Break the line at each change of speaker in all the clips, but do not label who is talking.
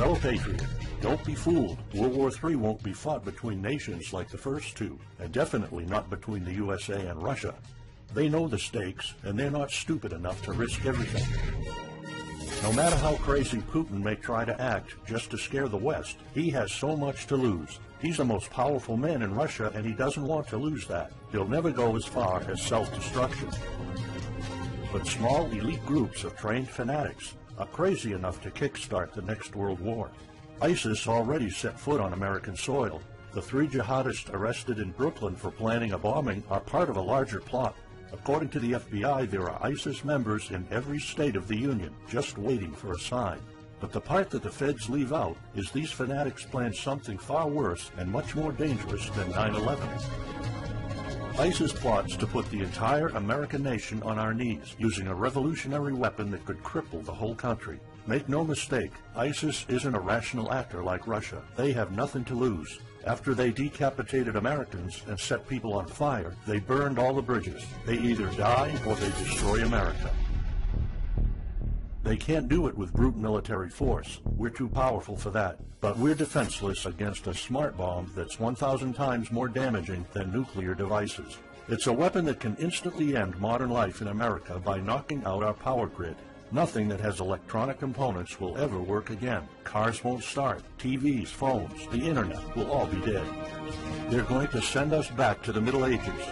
Fellow patriot, don't be fooled. World War III won't be fought between nations like the first two, and definitely not between the USA and Russia. They know the stakes, and they're not stupid enough to risk everything. No matter how crazy Putin may try to act just to scare the West, he has so much to lose. He's the most powerful man in Russia, and he doesn't want to lose that. He'll never go as far as self-destruction. But small elite groups of trained fanatics are crazy enough to kickstart the next world war. ISIS already set foot on American soil. The 3 jihadists arrested in Brooklyn for planning a bombing are part of a larger plot. According to the FBI, there are ISIS members in every state of the Union, just waiting for a sign. But the part that the feds leave out is these fanatics planned something far worse and much more dangerous than 9/11. ISIS plots to put the entire American nation on our knees, using a revolutionary weapon that could cripple the whole country. Make no mistake, ISIS isn't a rational actor like Russia. They have nothing to lose. After they decapitated Americans and set people on fire, they burned all the bridges. They either die or they destroy America. They can't do it with brute military force. We're too powerful for that. But we're defenseless against a smart bomb that's 1,000 times more damaging than nuclear devices. It's a weapon that can instantly end modern life in America by knocking out our power grid. Nothing that has electronic components will ever work again. Cars won't start. TVs, phones, the internet will all be dead. They're going to send us back to the Middle Ages.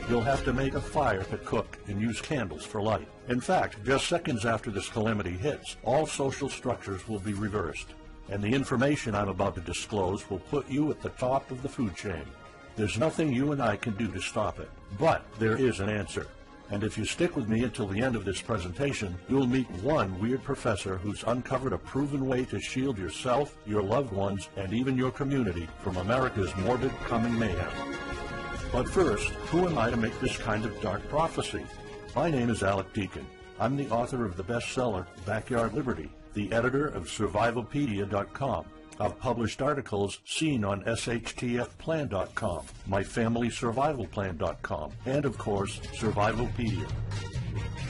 You'll have to make a fire to cook and use candles for light. In fact, just seconds after this calamity hits, all social structures will be reversed. And the information I'm about to disclose will put you at the top of the food chain. There's nothing you and I can do to stop it. But there is an answer. And if you stick with me until the end of this presentation, you'll meet one weird professor who's uncovered a proven way to shield yourself, your loved ones, and even your community from America's morbid coming mayhem. But first, who am I to make this kind of dark prophecy? My name is Alec Deacon. I'm the author of the bestseller, Backyard Liberty, the editor of Survivalpedia.com. I've published articles seen on SHTFplan.com, MyFamilySurvivalPlan.com, and of course, Survivalpedia.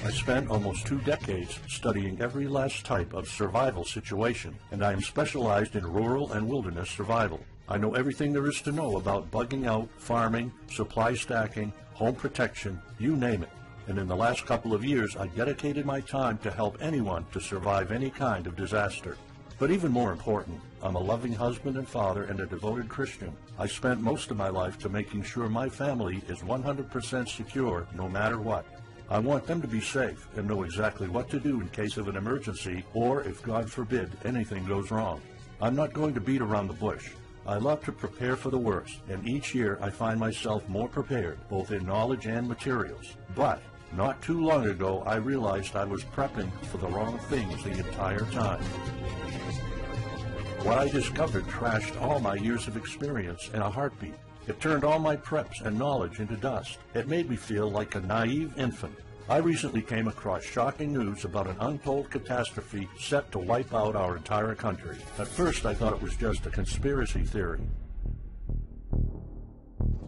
I spent almost 2 decades studying every last type of survival situation, and I am specialized in rural and wilderness survival. I know everything there is to know about bugging out, farming, supply stacking, home protection, you name it. And in the last couple of years, I dedicated my time to help anyone to survive any kind of disaster. But even more important, I'm a loving husband and father and a devoted Christian. I spent most of my life to making sure my family is 100% secure no matter what. I want them to be safe and know exactly what to do in case of an emergency or, if God forbid, anything goes wrong. I'm not going to beat around the bush. I love to prepare for the worst, and each year I find myself more prepared, both in knowledge and materials. But not too long ago, I realized I was prepping for the wrong things the entire time. What I discovered trashed all my years of experience in a heartbeat. It turned all my preps and knowledge into dust. It made me feel like a naive infant. I recently came across shocking news about an untold catastrophe set to wipe out our entire country. At first, I thought it was just a conspiracy theory.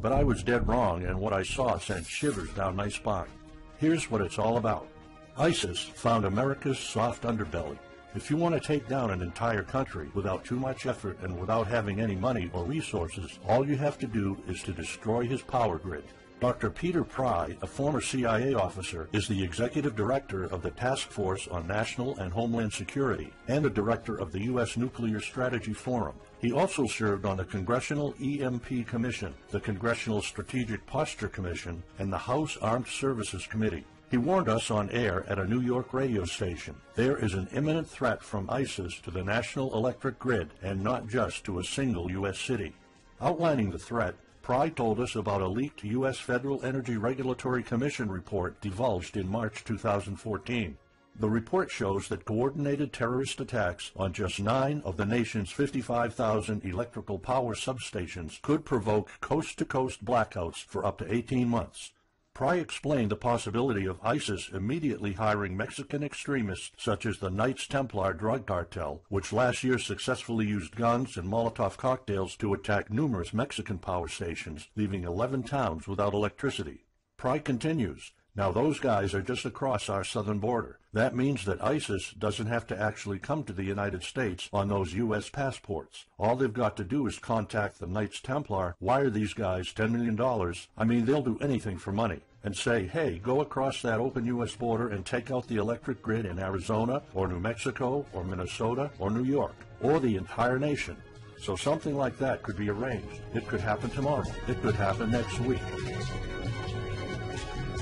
But I was dead wrong, and what I saw sent shivers down my spine. Here's what it's all about. ISIS found America's soft underbelly. If you want to take down an entire country without too much effort and without having any money or resources, all you have to do is to destroy his power grid. Dr. Peter Pry, a former CIA officer, is the executive director of the Task Force on National and Homeland Security and the director of the U.S. Nuclear Strategy Forum. He also served on the Congressional EMP Commission, the Congressional Strategic Posture Commission, and the House Armed Services Committee. He warned us on air at a New York radio station. There is an imminent threat from ISIS to the national electric grid, and not just to a single U.S. city. Outlining the threat, Pry told us about a leaked U.S. Federal Energy Regulatory Commission report divulged in March 2014. The report shows that coordinated terrorist attacks on just 9 of the nation's 55,000 electrical power substations could provoke coast-to-coast blackouts for up to 18 months. Pry explained the possibility of ISIS immediately hiring Mexican extremists such as the Knights Templar drug cartel, which last year successfully used guns and Molotov cocktails to attack numerous Mexican power stations, leaving 11 towns without electricity. Pry continues, Now those guys are just across our southern border. That means that ISIS doesn't have to actually come to the United States on those U.S. passports. All they've got to do is contact the Knights Templar, wire these guys $10 million, I mean they'll do anything for money, and say, hey, go across that open U.S. border and take out the electric grid in Arizona or New Mexico or Minnesota or New York or the entire nation. So something like that could be arranged. It could happen tomorrow. It could happen next week.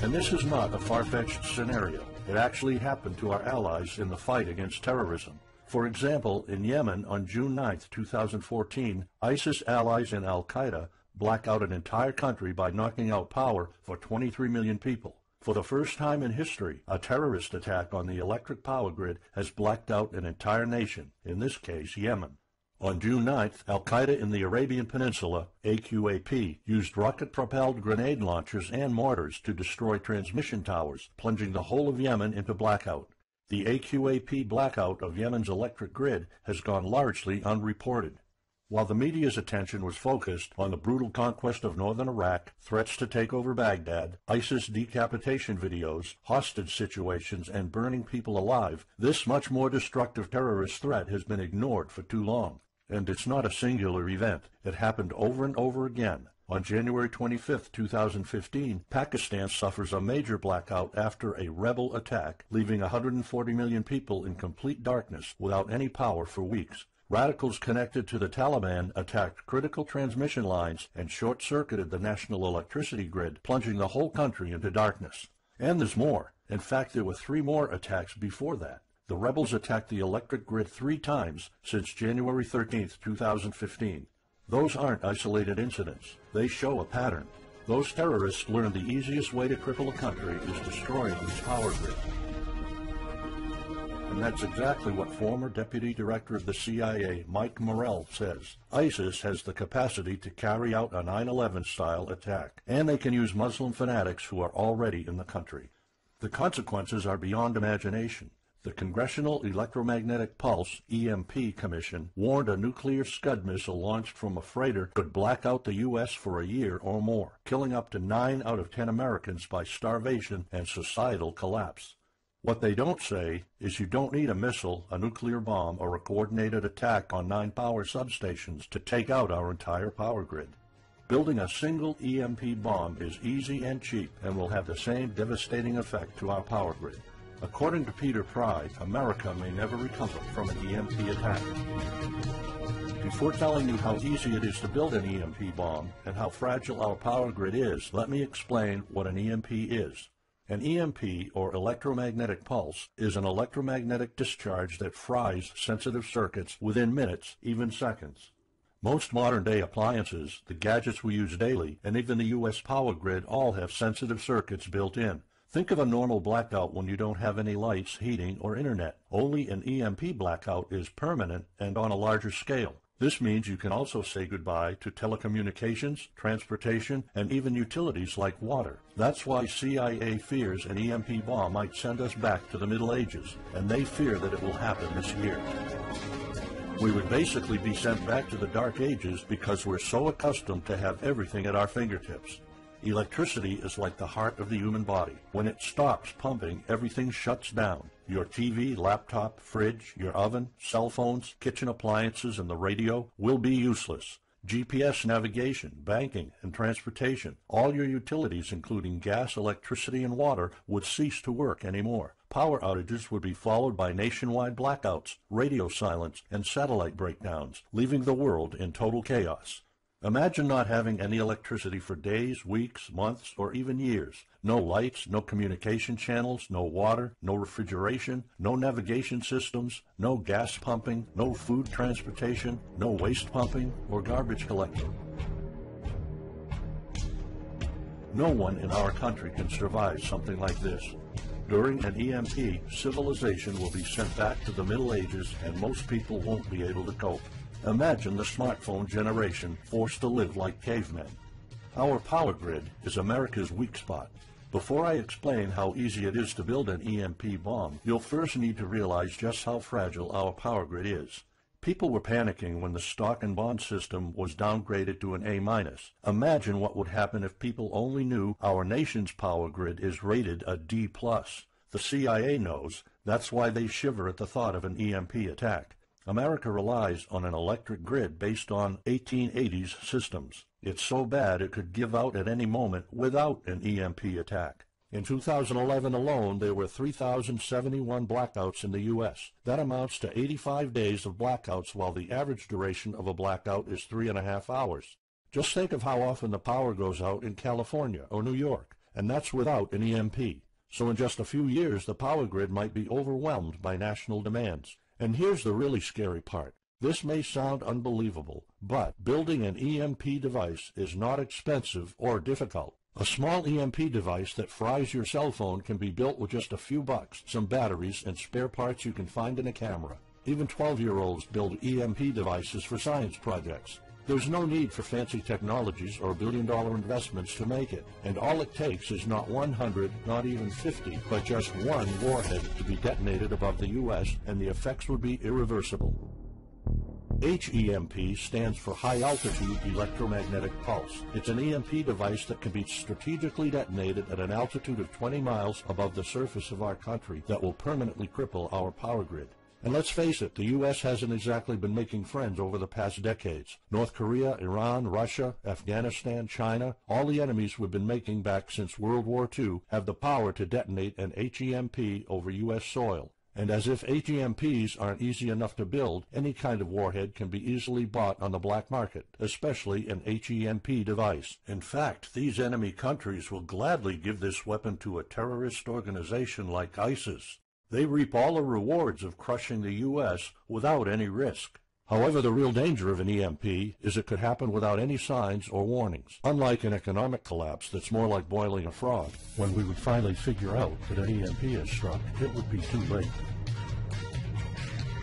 And this is not a far-fetched scenario. It actually happened to our allies in the fight against terrorism. For example, in Yemen on June 9, 2014, ISIS allies in al-Qaeda black out an entire country by knocking out power for 23 million people. For the first time in history, a terrorist attack on the electric power grid has blacked out an entire nation, in this case Yemen. On June 9th, al-Qaeda in the Arabian Peninsula, AQAP, used rocket-propelled grenade launchers and mortars to destroy transmission towers, plunging the whole of Yemen into blackout. The AQAP blackout of Yemen's electric grid has gone largely unreported. While the media's attention was focused on the brutal conquest of northern Iraq, threats to take over Baghdad, ISIS decapitation videos, hostage situations, and burning people alive, this much more destructive terrorist threat has been ignored for too long. And it's not a singular event. It happened over and over again. On January 25, 2015, Pakistan suffers a major blackout after a rebel attack, leaving 140 million people in complete darkness without any power for weeks. Radicals connected to the Taliban attacked critical transmission lines and short-circuited the national electricity grid, plunging the whole country into darkness. And there's more. In fact, there were 3 more attacks before that. The rebels attacked the electric grid 3 times since January 13, 2015. Those aren't isolated incidents. They show a pattern. Those terrorists learned the easiest way to cripple a country is destroying its power grid. And that's exactly what former Deputy Director of the CIA, Mike Morrell, says. ISIS has the capacity to carry out a 9/11-style attack, and they can use Muslim fanatics who are already in the country. The consequences are beyond imagination. The Congressional Electromagnetic Pulse, EMP, Commission warned a nuclear Scud missile launched from a freighter could black out the U.S. for a year or more, killing up to 9 out of 10 Americans by starvation and societal collapse. What they don't say is you don't need a missile, a nuclear bomb, or a coordinated attack on 9 power substations to take out our entire power grid. Building a single EMP bomb is easy and cheap and will have the same devastating effect to our power grid. According to Peter Pry, America may never recover from an EMP attack. Before telling you how easy it is to build an EMP bomb and how fragile our power grid is, let me explain what an EMP is. An EMP, or electromagnetic pulse, is an electromagnetic discharge that fries sensitive circuits within minutes, even seconds. Most modern-day appliances, the gadgets we use daily, and even the U.S. power grid all have sensitive circuits built in. Think of a normal blackout when you don't have any lights, heating, or internet. Only an EMP blackout is permanent and on a larger scale. This means you can also say goodbye to telecommunications, transportation, and even utilities like water. That's why CIA fears an EMP bomb might send us back to the Middle Ages, and they fear that it will happen this year. We would basically be sent back to the Dark Ages because we're so accustomed to have everything at our fingertips. Electricity is like the heart of the human body. When it stops pumping, everything shuts down. Your TV, laptop, fridge, your oven, cell phones, kitchen appliances, and the radio will be useless. GPS navigation, banking, and transportation, all your utilities, including gas, electricity, and water, would cease to work anymore. Power outages would be followed by nationwide blackouts, radio silence, and satellite breakdowns, leaving the world in total chaos. Imagine not having any electricity for days, weeks, months, or even years. No lights, no communication channels, no water, no refrigeration, no navigation systems, no gas pumping, no food transportation, no waste pumping, or garbage collecting. No one in our country can survive something like this. During an EMP, civilization will be sent back to the Middle Ages and most people won't be able to cope. Imagine the smartphone generation forced to live like cavemen. Our power grid is America's weak spot. Before I explain how easy it is to build an EMP bomb, you'll first need to realize just how fragile our power grid is. People were panicking when the stock and bond system was downgraded to an A-. Imagine what would happen if people only knew our nation's power grid is rated a D+. The CIA knows. That's why they shiver at the thought of an EMP attack. America relies on an electric grid based on 1880s systems. It's so bad it could give out at any moment without an EMP attack. In 2011 alone, there were 3,071 blackouts in the U.S. That amounts to 85 days of blackouts, while the average duration of a blackout is 3.5 hours. Just think of how often the power goes out in California or New York, and that's without an EMP. So in just a few years, the power grid might be overwhelmed by national demands. And here's the really scary part. This may sound unbelievable, but building an EMP device is not expensive or difficult. A small EMP device that fries your cell phone can be built with just a few bucks, some batteries, and spare parts you can find in a camera. Even 12-year-olds build EMP devices for science projects. There's no need for fancy technologies or billion-dollar investments to make it, and all it takes is not 100, not even 50, but just one warhead to be detonated above the U.S., and the effects would be irreversible. HEMP stands for High Altitude Electromagnetic Pulse. It's an EMP device that can be strategically detonated at an altitude of 20 miles above the surface of our country that will permanently cripple our power grid. And let's face it, the U.S. hasn't exactly been making friends over the past decades. North Korea, Iran, Russia, Afghanistan, China, all the enemies we've been making back since World War II have the power to detonate an HEMP over U.S. soil. And as if HEMPs aren't easy enough to build, any kind of warhead can be easily bought on the black market, especially an HEMP device. In fact, these enemy countries will gladly give this weapon to a terrorist organization like ISIS. They reap all the rewards of crushing the U.S. without any risk. However, the real danger of an EMP is it could happen without any signs or warnings. Unlike an economic collapse that's more like boiling a frog, when we would finally figure out that an EMP has struck, it would be too late.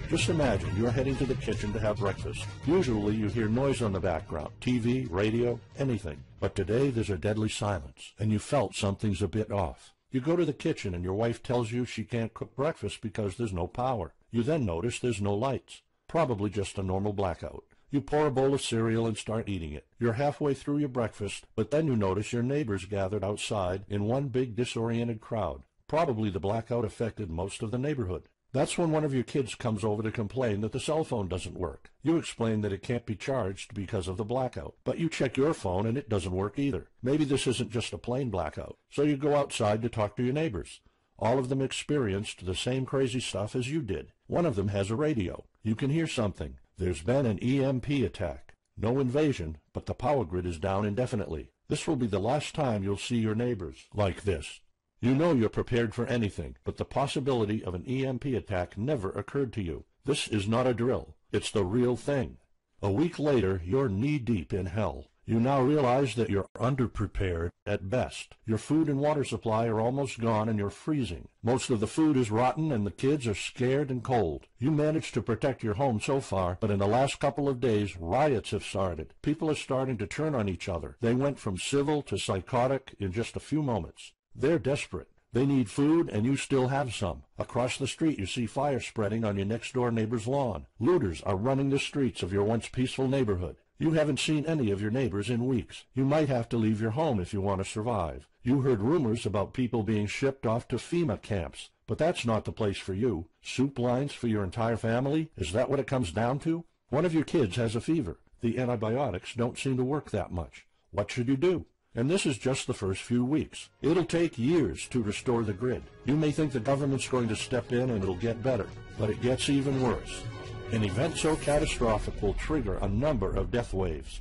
Just imagine you're heading to the kitchen to have breakfast. Usually you hear noise on the background, TV, radio, anything. But today there's a deadly silence, and you felt something's a bit off. You go to the kitchen and your wife tells you she can't cook breakfast because there's no power. You then notice there's no lights. Probably just a normal blackout. You pour a bowl of cereal and start eating it. You're halfway through your breakfast, but then you notice your neighbors gathered outside in one big disoriented crowd. Probably the blackout affected most of the neighborhood. That's when one of your kids comes over to complain that the cell phone doesn't work. You explain that it can't be charged because of the blackout, but you check your phone and it doesn't work either. Maybe this isn't just a plain blackout, so you go outside to talk to your neighbors. All of them experienced the same crazy stuff as you did. One of them has a radio. You can hear something. There's been an EMP attack. No invasion, but the power grid is down indefinitely. This will be the last time you'll see your neighbors like this. You know you're prepared for anything, but the possibility of an EMP attack never occurred to you. This is not a drill. It's the real thing. A week later, you're knee-deep in hell. You now realize that you're underprepared at best. Your food and water supply are almost gone and you're freezing. Most of the food is rotten and the kids are scared and cold. You managed to protect your home so far, but in the last couple of days, riots have started. People are starting to turn on each other. They went from civil to psychotic in just a few moments. They're desperate. They need food, and you still have some. Across the street, you see fire spreading on your next-door neighbor's lawn. Looters are running the streets of your once peaceful neighborhood. You haven't seen any of your neighbors in weeks. You might have to leave your home if you want to survive. You heard rumors about people being shipped off to FEMA camps, but that's not the place for you. Soup lines for your entire family? Is that what it comes down to? One of your kids has a fever. The antibiotics don't seem to work that much. What should you do? And this is just the first few weeks. It'll take years to restore the grid. You may think the government's going to step in and it'll get better, but it gets even worse. An event so catastrophic will trigger a number of death waves.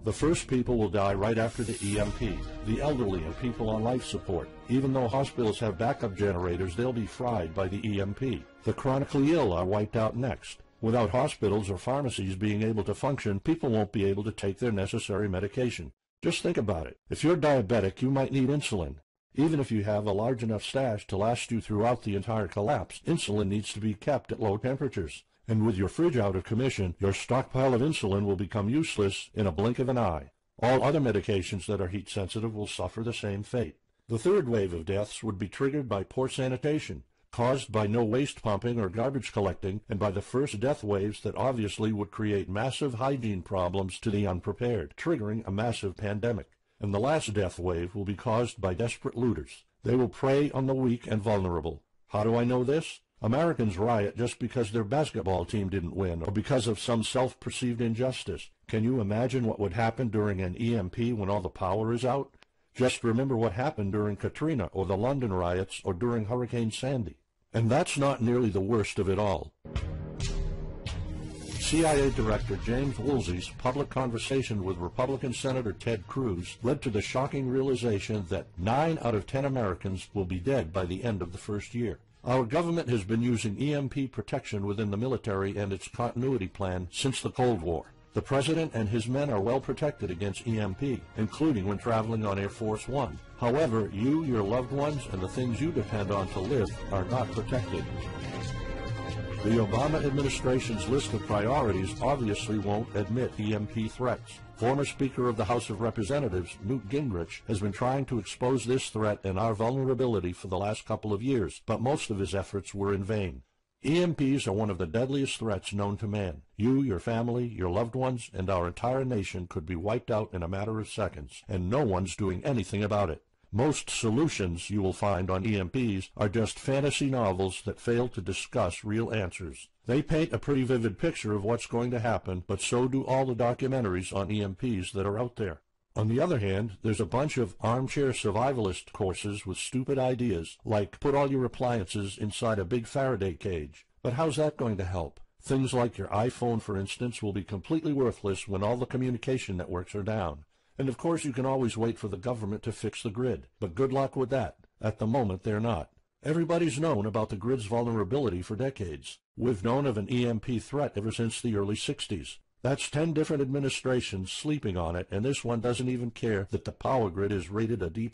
The first people will die right after the EMP, the elderly and people on life support. Even though hospitals have backup generators, they'll be fried by the EMP. The chronically ill are wiped out next. Without hospitals or pharmacies being able to function, people won't be able to take their necessary medication. Just think about it. If you're diabetic, you might need insulin. Even if you have a large enough stash to last you throughout the entire collapse, insulin needs to be kept at low temperatures. And with your fridge out of commission, your stockpile of insulin will become useless in a blink of an eye. All other medications that are heat sensitive will suffer the same fate. The third wave of deaths would be triggered by poor sanitation. caused by no waste pumping or garbage collecting, and by the first death waves that obviously would create massive hygiene problems to the unprepared, triggering a massive pandemic. And the last death wave will be caused by desperate looters. They will prey on the weak and vulnerable. How do I know this? Americans riot just because their basketball team didn't win, or because of some self-perceived injustice. Can you imagine what would happen during an EMP when all the power is out? Just remember what happened during Katrina, or the London riots, or during Hurricane Sandy. And that's not nearly the worst of it all. CIA Director James Woolsey's public conversation with Republican Senator Ted Cruz led to the shocking realization that 9 out of 10 Americans will be dead by the end of the first year. Our government has been using EMP protection within the military and its continuity plan since the Cold War. The President and his men are well protected against EMP, including when traveling on Air Force One. However, you, your loved ones, and the things you depend on to live are not protected. The Obama administration's list of priorities obviously won't admit EMP threats. Former Speaker of the House of Representatives, Newt Gingrich, has been trying to expose this threat and our vulnerability for the last couple of years, but most of his efforts were in vain. EMPs are one of the deadliest threats known to man. You, your family, your loved ones, and our entire nation could be wiped out in a matter of seconds, and no one's doing anything about it. Most solutions you will find on EMPs are just fantasy novels that fail to discuss real answers. They paint a pretty vivid picture of what's going to happen, but so do all the documentaries on EMPs that are out there. On the other hand, there's a bunch of armchair survivalist courses with stupid ideas, like put all your appliances inside a big Faraday cage. But how's that going to help? Things like your iPhone, for instance, will be completely worthless when all the communication networks are down. And of course you can always wait for the government to fix the grid, but good luck with that. At the moment they're not. Everybody's known about the grid's vulnerability for decades. We've known of an EMP threat ever since the early 60s. That's 10 different administrations sleeping on it, and this one doesn't even care that the power grid is rated a D+.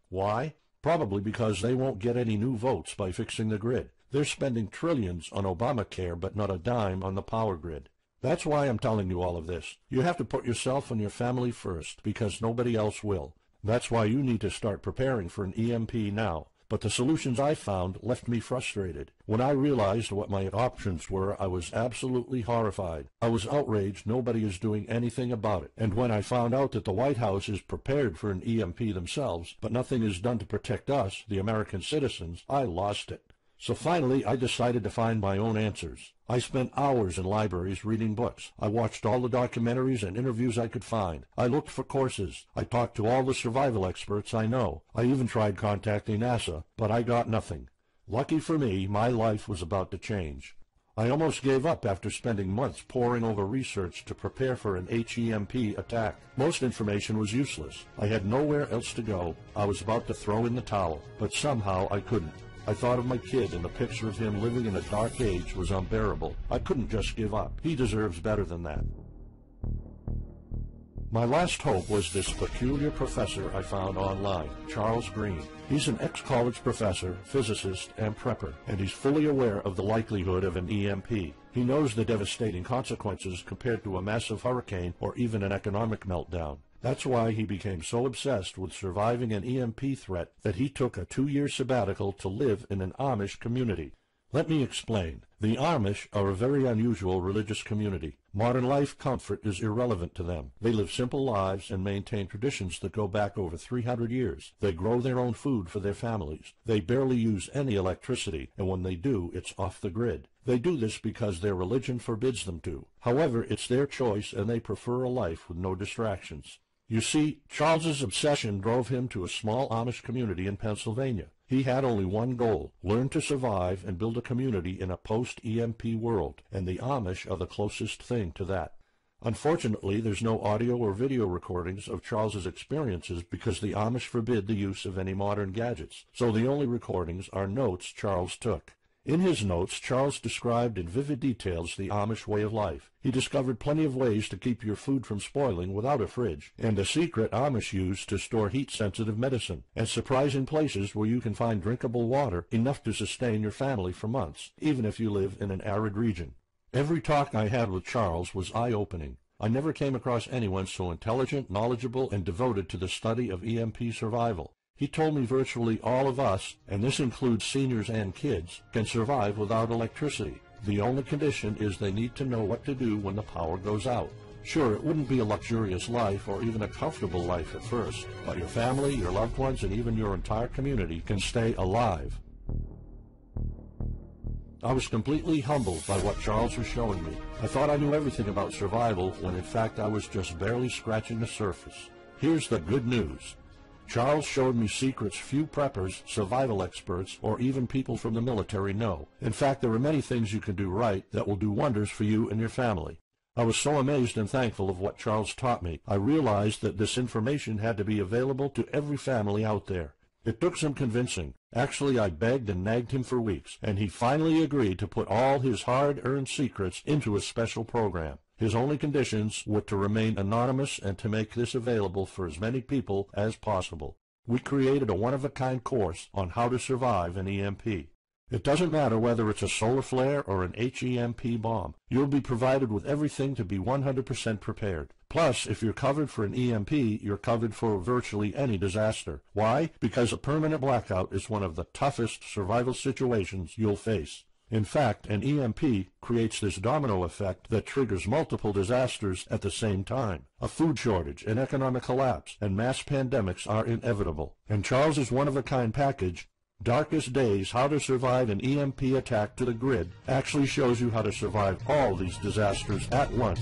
Why? Probably because they won't get any new votes by fixing the grid. They're spending trillions on Obamacare, but not a dime on the power grid. That's why I'm telling you all of this. You have to put yourself and your family first, because nobody else will. That's why you need to start preparing for an EMP now. But the solutions I found left me frustrated. When I realized what my options were, I was absolutely horrified. I was outraged nobody is doing anything about it. And when I found out that the White House is prepared for an EMP themselves, but nothing is done to protect us, the American citizens, I lost it. So finally, I decided to find my own answers. I spent hours in libraries reading books. I watched all the documentaries and interviews I could find. I looked for courses. I talked to all the survival experts I know. I even tried contacting NASA, but I got nothing. Lucky for me, my life was about to change. I almost gave up after spending months poring over research to prepare for an HEMP attack. Most information was useless. I had nowhere else to go. I was about to throw in the towel, but somehow I couldn't. I thought of my kid, and the picture of him living in a dark age was unbearable. I couldn't just give up. He deserves better than that. My last hope was this peculiar professor I found online, Charles Green. He's an ex-college professor, physicist, and prepper, and he's fully aware of the likelihood of an EMP. He knows the devastating consequences compared to a massive hurricane or even an economic meltdown. That's why he became so obsessed with surviving an EMP threat that he took a 2-year sabbatical to live in an Amish community. Let me explain. The Amish are a very unusual religious community. Modern life comfort is irrelevant to them. They live simple lives and maintain traditions that go back over 300 years. They grow their own food for their families. They barely use any electricity, and when they do, it's off the grid. They do this because their religion forbids them to. However, it's their choice, and they prefer a life with no distractions. You see, Charles's obsession drove him to a small Amish community in Pennsylvania. He had only one goal: learn to survive and build a community in a post-EMP world, and the Amish are the closest thing to that. Unfortunately, there's no audio or video recordings of Charles's experiences because the Amish forbid the use of any modern gadgets, so the only recordings are notes Charles took. In his notes, Charles described in vivid details the Amish way of life. He discovered plenty of ways to keep your food from spoiling without a fridge, and a secret Amish use to store heat-sensitive medicine, and surprising places where you can find drinkable water enough to sustain your family for months, even if you live in an arid region. Every talk I had with Charles was eye-opening. I never came across anyone so intelligent, knowledgeable, and devoted to the study of EMP survival. He told me virtually all of us, and this includes seniors and kids, can survive without electricity. The only condition is they need to know what to do when the power goes out. Sure, it wouldn't be a luxurious life or even a comfortable life at first, but your family, your loved ones, and even your entire community can stay alive. I was completely humbled by what Charles was showing me. I thought I knew everything about survival when in fact I was just barely scratching the surface. Here's the good news. Charles showed me secrets few preppers, survival experts, or even people from the military know. In fact, there are many things you can do right that will do wonders for you and your family. I was so amazed and thankful of what Charles taught me. I realized that this information had to be available to every family out there. It took some convincing. Actually, I begged and nagged him for weeks, and he finally agreed to put all his hard-earned secrets into a special program. His only conditions were to remain anonymous and to make this available for as many people as possible. We created a one-of-a-kind course on how to survive an EMP. It doesn't matter whether it's a solar flare or an HEMP bomb. You'll be provided with everything to be 100% prepared. Plus, if you're covered for an EMP, you're covered for virtually any disaster. Why? Because a permanent blackout is one of the toughest survival situations you'll face. In fact, an EMP creates this domino effect that triggers multiple disasters at the same time. A food shortage, an economic collapse, and mass pandemics are inevitable. And Charles's one-of-a-kind package, Darkest Days, How to Survive an EMP Attack to the Grid, actually shows you how to survive all these disasters at once.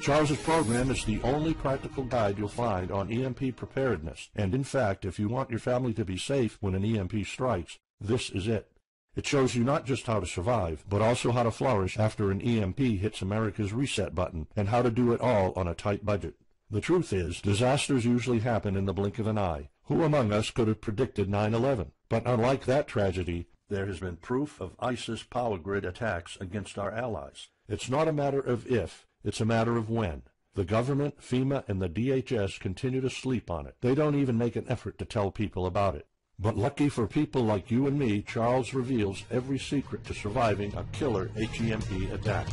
Charles's program is the only practical guide you'll find on EMP preparedness, and in fact, if you want your family to be safe when an EMP strikes, this is it. It shows you not just how to survive, but also how to flourish after an EMP hits America's reset button, and how to do it all on a tight budget. The truth is, disasters usually happen in the blink of an eye. Who among us could have predicted 9/11? But unlike that tragedy, there has been proof of ISIS power grid attacks against our allies. It's not a matter of if, it's a matter of when. The government, FEMA, and the DHS continue to sleep on it. They don't even make an effort to tell people about it. But lucky for people like you and me, Charles reveals every secret to surviving a killer HEMP attack.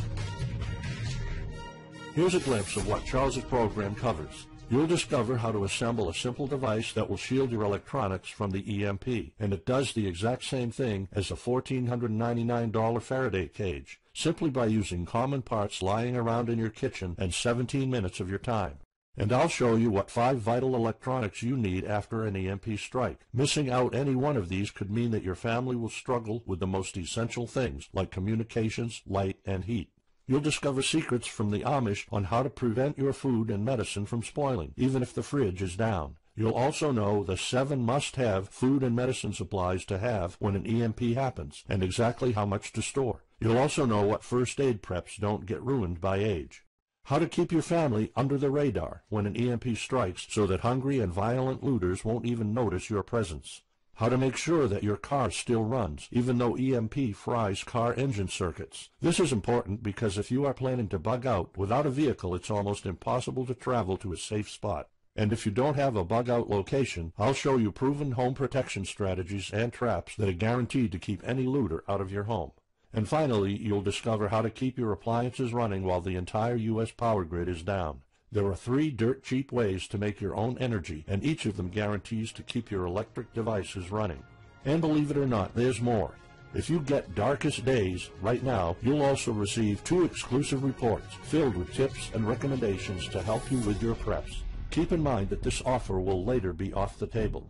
Here's a glimpse of what Charles's program covers. You'll discover how to assemble a simple device that will shield your electronics from the EMP, and it does the exact same thing as a $1,499 Faraday cage, simply by using common parts lying around in your kitchen and 17 minutes of your time. And I'll show you what 5 vital electronics you need after an EMP strike. Missing out any one of these could mean that your family will struggle with the most essential things, like communications, light, and heat. You'll discover secrets from the Amish on how to prevent your food and medicine from spoiling, even if the fridge is down. You'll also know the 7 must-have food and medicine supplies to have when an EMP happens, and exactly how much to store. You'll also know what first aid preps don't get ruined by age. How to keep your family under the radar when an EMP strikes so that hungry and violent looters won't even notice your presence. How to make sure that your car still runs, even though EMP fries car engine circuits. This is important because if you are planning to bug out, without a vehicle it's almost impossible to travel to a safe spot. And if you don't have a bug-out location, I'll show you proven home protection strategies and traps that are guaranteed to keep any looter out of your home. And finally, you'll discover how to keep your appliances running while the entire U.S. power grid is down. There are 3 dirt-cheap ways to make your own energy, and each of them guarantees to keep your electric devices running. And believe it or not, there's more. If you get Darkest Days right now, you'll also receive 2 exclusive reports filled with tips and recommendations to help you with your preps. Keep in mind that this offer will later be off the table.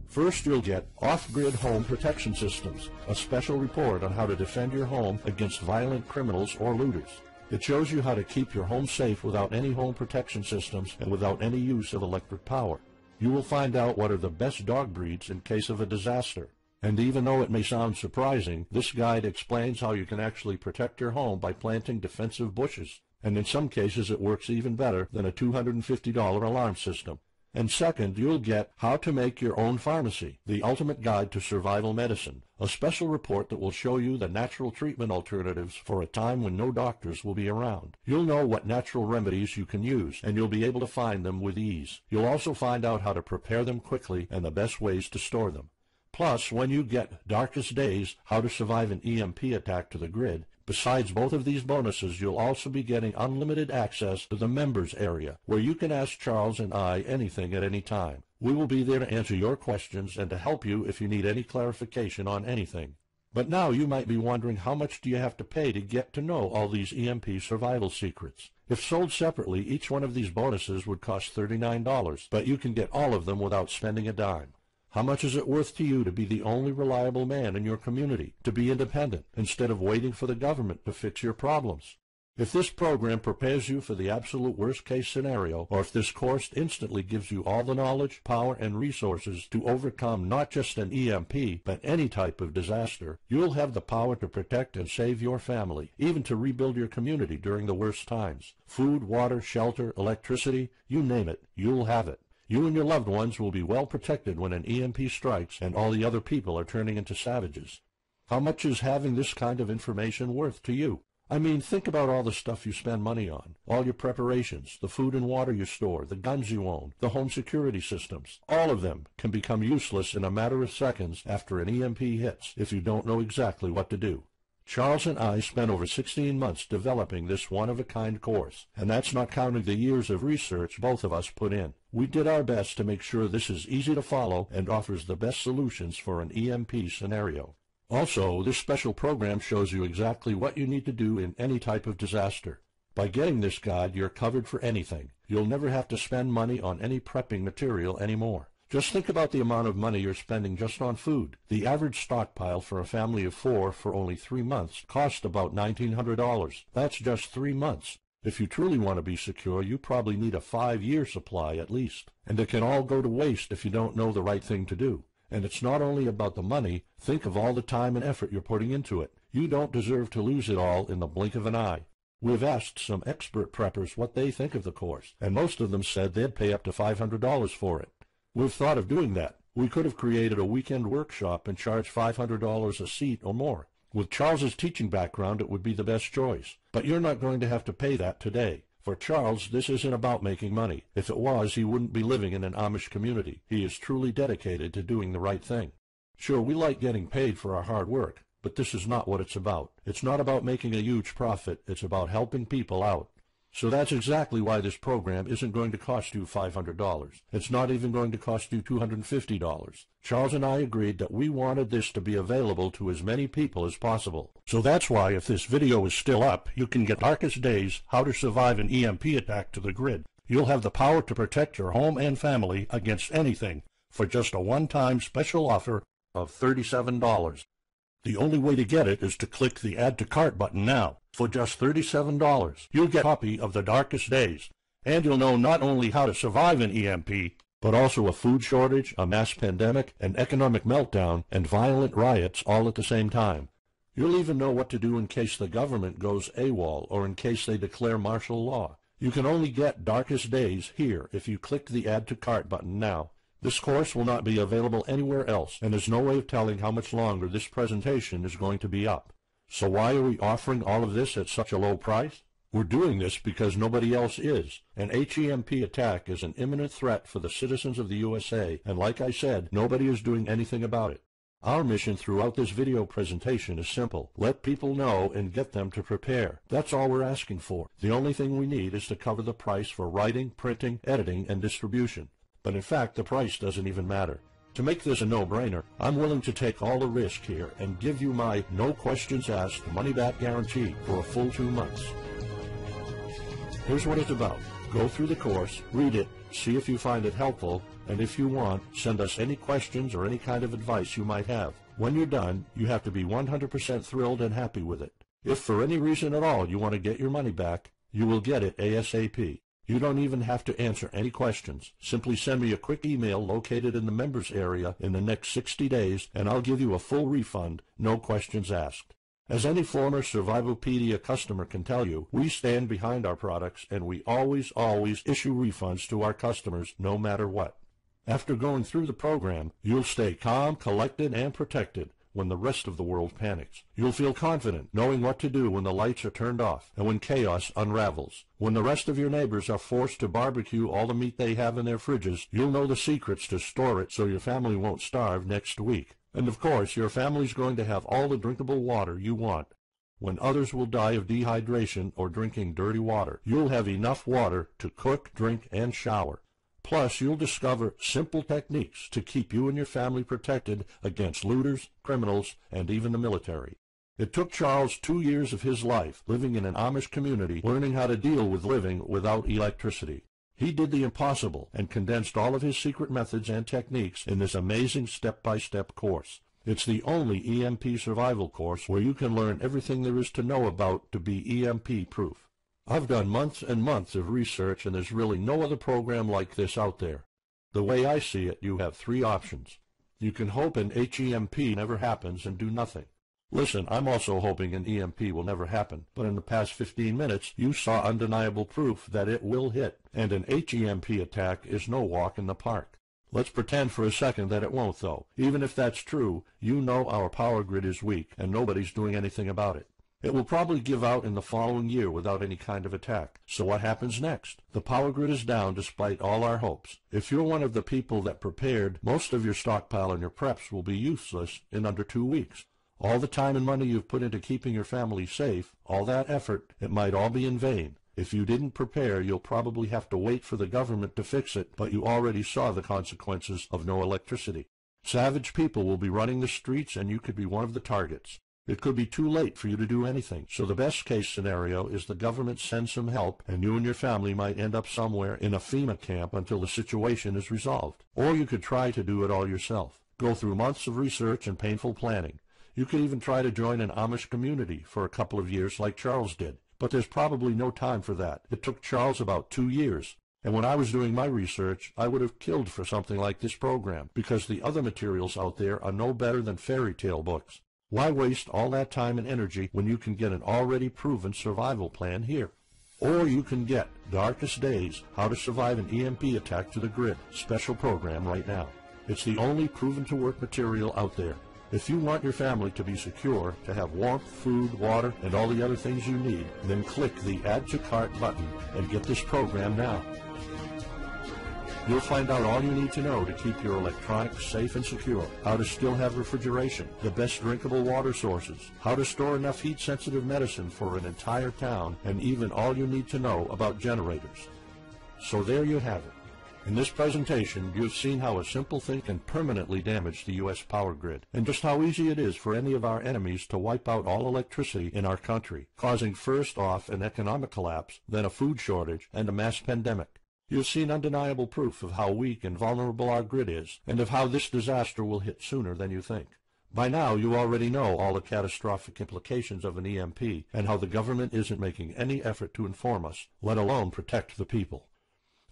First, you'll get Off-Grid Home Protection Systems, a special report on how to defend your home against violent criminals or looters. It shows you how to keep your home safe without any home protection systems and without any use of electric power. You will find out what are the best dog breeds in case of a disaster. And even though it may sound surprising, this guide explains how you can actually protect your home by planting defensive bushes. And in some cases it works even better than a $250 alarm system. And second, you'll get How to Make Your Own Pharmacy, the ultimate guide to survival medicine, a special report that will show you the natural treatment alternatives for a time when no doctors will be around. You'll know what natural remedies you can use, and you'll be able to find them with ease. You'll also find out how to prepare them quickly and the best ways to store them. Plus, when you get Darkest Days, How to Survive an EMP Attack to the Grid, Besides both of these bonuses, you'll also be getting unlimited access to the members area, where you can ask Charles and I anything at any time. We will be there to answer your questions and to help you if you need any clarification on anything. But now you might be wondering, how much do you have to pay to get to know all these EMP survival secrets? If sold separately, each one of these bonuses would cost $39, but you can get all of them without spending a dime. How much is it worth to you to be the only reliable man in your community, to be independent, instead of waiting for the government to fix your problems? If this program prepares you for the absolute worst-case scenario, or if this course instantly gives you all the knowledge, power, and resources to overcome not just an EMP, but any type of disaster, you'll have the power to protect and save your family, even to rebuild your community during the worst times. Food, water, shelter, electricity, you name it, you'll have it. You and your loved ones will be well protected when an EMP strikes and all the other people are turning into savages. How much is having this kind of information worth to you? I mean, think about all the stuff you spend money on, all your preparations, the food and water you store, the guns you own, the home security systems. All of them can become useless in a matter of seconds after an EMP hits if you don't know exactly what to do. Charles and I spent over 16 months developing this one-of-a-kind course, and that's not counting the years of research both of us put in. We did our best to make sure this is easy to follow and offers the best solutions for an EMP scenario. Also, this special program shows you exactly what you need to do in any type of disaster. By getting this guide, you're covered for anything. You'll never have to spend money on any prepping material anymore. Just think about the amount of money you're spending just on food. The average stockpile for a family of 4 for only 3 months cost about $1,900. That's just 3 months. If you truly want to be secure, you probably need a 5-year supply at least. And it can all go to waste if you don't know the right thing to do. And it's not only about the money. Think of all the time and effort you're putting into it. You don't deserve to lose it all in the blink of an eye. We've asked some expert preppers what they think of the course, and most of them said they'd pay up to $500 for it. We've thought of doing that. We could have created a weekend workshop and charged $500 a seat or more. With Charles's teaching background, it would be the best choice. But you're not going to have to pay that today. For Charles, this isn't about making money. If it was, he wouldn't be living in an Amish community. He is truly dedicated to doing the right thing. Sure, we like getting paid for our hard work, but this is not what it's about. It's not about making a huge profit. It's about helping people out. So that's exactly why this program isn't going to cost you $500. It's not even going to cost you $250. Charles and I agreed that we wanted this to be available to as many people as possible. So that's why, if this video is still up, you can get Darkest Days, How to Survive an EMP Attack to the grid. You'll have the power to protect your home and family against anything for just a one-time special offer of $37. The only way to get it is to click the Add to Cart button now. For just $37, you'll get a copy of The Darkest Days, and you'll know not only how to survive an EMP, but also a food shortage, a mass pandemic, an economic meltdown, and violent riots all at the same time. You'll even know what to do in case the government goes AWOL or in case they declare martial law. You can only get Darkest Days here if you click the Add to Cart button now. This course will not be available anywhere else, and there's no way of telling how much longer this presentation is going to be up. So why are we offering all of this at such a low price? We're doing this because nobody else is. An HEMP attack is an imminent threat for the citizens of the USA, and like I said, nobody is doing anything about it. Our mission throughout this video presentation is simple. Let people know and get them to prepare. That's all we're asking for. The only thing we need is to cover the price for writing, printing, editing, and distribution. But in fact, the price doesn't even matter. To make this a no-brainer, I'm willing to take all the risk here and give you my no questions asked money-back guarantee for a full 2 months. Here's what it's about. Go through the course, read it, see if you find it helpful, and if you want, send us any questions or any kind of advice you might have. When you're done, you have to be 100% thrilled and happy with it. If for any reason at all you want to get your money back, you will get it ASAP. You don't even have to answer any questions. Simply send me a quick email located in the members area in the next 60 days, and I'll give you a full refund, no questions asked. As any former Survivalpedia customer can tell you, we stand behind our products, and we always issue refunds to our customers no matter what. After going through the program, you'll stay calm, collected, and protected when the rest of the world panics. You'll feel confident knowing what to do when the lights are turned off and when chaos unravels. When the rest of your neighbors are forced to barbecue all the meat they have in their fridges, you'll know the secrets to store it so your family won't starve next week. And of course, your family's going to have all the drinkable water you want. When others will die of dehydration or drinking dirty water, you'll have enough water to cook, drink, and shower. Plus, you'll discover simple techniques to keep you and your family protected against looters, criminals, and even the military. It took Charles 2 years of his life living in an Amish community learning how to deal with living without electricity. He did the impossible and condensed all of his secret methods and techniques in this amazing step-by-step course. It's the only EMP survival course where you can learn everything there is to know about to be EMP-proof. I've done months and months of research, and there's really no other program like this out there. The way I see it, you have 3 options. You can hope an HEMP never happens and do nothing. Listen, I'm also hoping an EMP will never happen, but in the past 15 minutes, you saw undeniable proof that it will hit, and an HEMP attack is no walk in the park. Let's pretend for a second that it won't, though. Even if that's true, you know our power grid is weak, and nobody's doing anything about it. It will probably give out in the following year without any kind of attack. So what happens next? The power grid is down despite all our hopes. If you're one of the people that prepared, most of your stockpile and your preps will be useless in under 2 weeks. All the time and money you've put into keeping your family safe, all that effort, it might all be in vain. If you didn't prepare, you'll probably have to wait for the government to fix it, but you already saw the consequences of no electricity. Savage people will be running the streets, and you could be one of the targets. It could be too late for you to do anything, so the best case scenario is the government sends some help, and you and your family might end up somewhere in a FEMA camp until the situation is resolved. Or you could try to do it all yourself. Go through months of research and painful planning. You could even try to join an Amish community for a couple of years like Charles did. But there's probably no time for that. It took Charles about 2 years. And when I was doing my research, I would have killed for something like this program, because the other materials out there are no better than fairy tale books. Why waste all that time and energy when you can get an already proven survival plan here? Or you can get Darkest Days, How to Survive an EMP Attack to the Grid, special program right now. It's the only proven-to-work material out there. If you want your family to be secure, to have warmth, food, water, and all the other things you need, then click the Add to Cart button and get this program now. You'll find out all you need to know to keep your electronics safe and secure, how to still have refrigeration, the best drinkable water sources, how to store enough heat-sensitive medicine for an entire town, and even all you need to know about generators. So there you have it. In this presentation, you've seen how a simple thing can permanently damage the U.S. power grid, and just how easy it is for any of our enemies to wipe out all electricity in our country, causing first off an economic collapse, then a food shortage, and a mass pandemic. You've seen undeniable proof of how weak and vulnerable our grid is, and of how this disaster will hit sooner than you think. By now, you already know all the catastrophic implications of an EMP, and how the government isn't making any effort to inform us, let alone protect the people.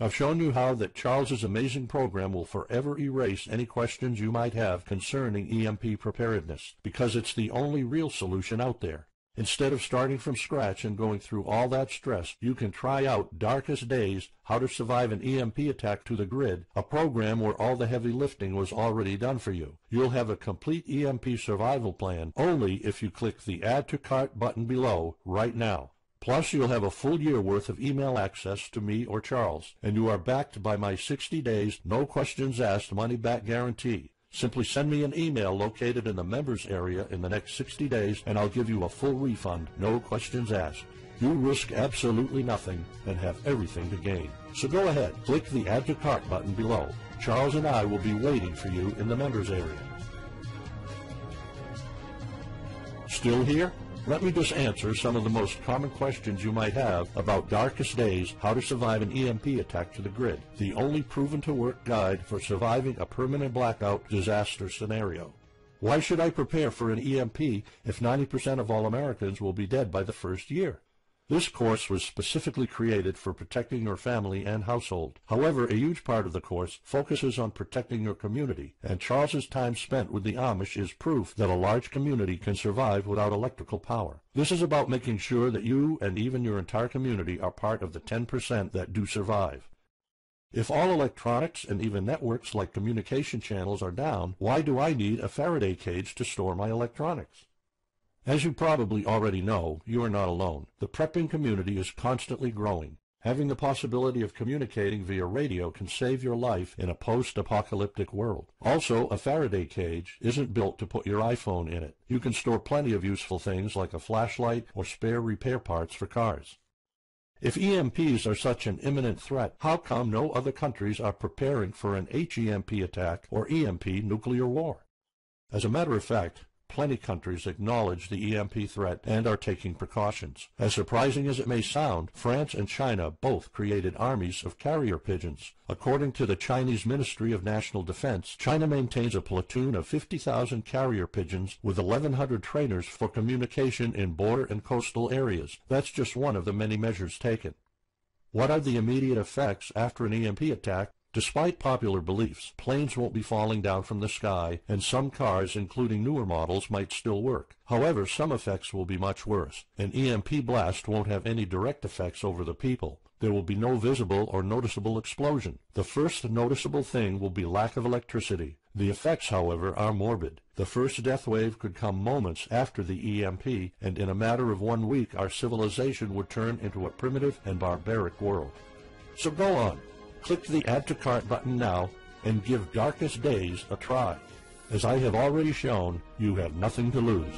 I've shown you how that Charles's amazing program will forever erase any questions you might have concerning EMP preparedness, because it's the only real solution out there. Instead of starting from scratch and going through all that stress, you can try out Darkest Days, How to Survive an EMP Attack to the Grid, a program where all the heavy lifting was already done for you. You'll have a complete EMP survival plan only if you click the Add to Cart button below right now. Plus, you'll have a full year worth of email access to me or Charles, and you are backed by my 60 days, no questions asked money-back guarantee. Simply send me an email located in the members area in the next 60 days, and I'll give you a full refund, no questions asked. You risk absolutely nothing and have everything to gain. So go ahead, click the Add to Cart button below. Charles and I will be waiting for you in the members area. Still here? Let me just answer some of the most common questions you might have about Darkest Days, How to Survive an EMP Attack to the Grid, the only proven-to-work guide for surviving a permanent blackout disaster scenario. Why should I prepare for an EMP if 90% of all Americans will be dead by the first year? This course was specifically created for protecting your family and household. However, a huge part of the course focuses on protecting your community, and Charles's time spent with the Amish is proof that a large community can survive without electrical power. This is about making sure that you and even your entire community are part of the 10% that do survive. If all electronics and even networks like communication channels are down, why do I need a Faraday cage to store my electronics? As you probably already know, you are not alone. The prepping community is constantly growing. Having the possibility of communicating via radio can save your life in a post-apocalyptic world. Also, a Faraday cage isn't built to put your iPhone in it. You can store plenty of useful things like a flashlight or spare repair parts for cars. If EMPs are such an imminent threat, how come no other countries are preparing for an HEMP attack or EMP nuclear war? As a matter of fact, plenty countries acknowledge the EMP threat and are taking precautions. As surprising as it may sound, France and China both created armies of carrier pigeons. According to the Chinese Ministry of National Defense, China maintains a platoon of 50,000 carrier pigeons with 1,100 trainers for communication in border and coastal areas. That's just one of the many measures taken. What are the immediate effects after an EMP attack? Despite popular beliefs, planes won't be falling down from the sky, and some cars, including newer models, might still work. However, some effects will be much worse. An EMP blast won't have any direct effects over the people. There will be no visible or noticeable explosion. The first noticeable thing will be lack of electricity. The effects, however, are morbid. The first death wave could come moments after the EMP, and in a matter of 1 week our civilization would turn into a primitive and barbaric world. So go on. Click the Add to Cart button now and give Darkest Days a try. As I have already shown, you have nothing to lose.